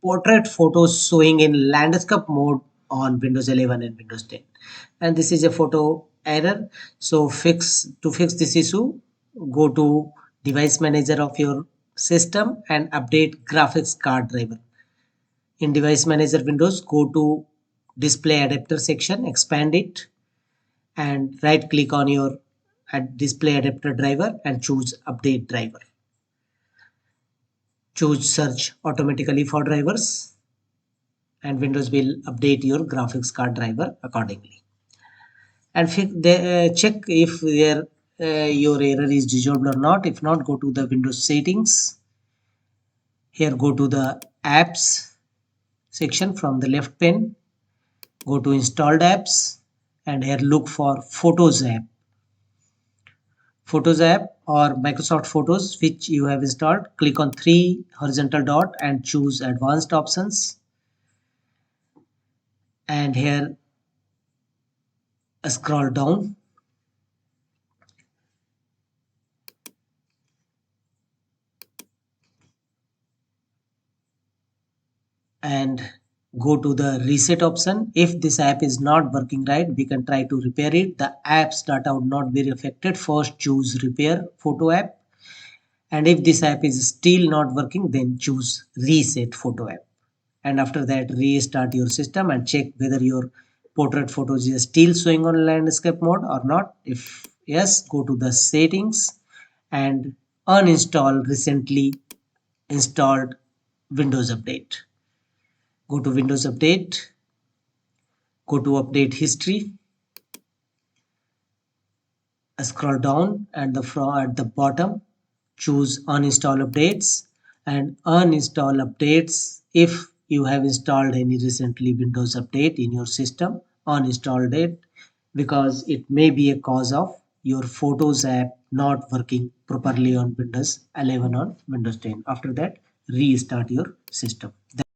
portrait photos showing in landscape mode on Windows 11 and Windows 10. And this is a photo error. So to fix this issue, go to device manager of your system and update graphics card driver. In device manager windows, go to display adapter section, expand it, and right click on your display adapter driver and choose update driver. Choose search automatically for drivers, and Windows will update your graphics card driver accordingly. And check if your error is resolved or not. If not, go to the Windows settings. Here go to the apps section from the left pane. Go to installed apps and here look for Photos app. Photos app or Microsoft Photos which you have installed. Click on 3 horizontal dot and choose advanced options. And here scroll down and go to the reset option. If this app is not working right, we can try to repair it. The app's data would not be affected. First choose repair photo app, and if this app is still not working, then choose reset photo app, and after that restart your system and check whether your portrait photos is still showing on landscape mode or not. If yes, go to the settings and uninstall recently installed Windows Update. Go to Windows Update, go to Update History, scroll down and at the bottom choose Uninstall Updates and uninstall updates. If you have installed any recently Windows Update in your system, uninstall it because it may be a cause of your Photos app not working properly on Windows 11 or Windows 10. After that, restart your system.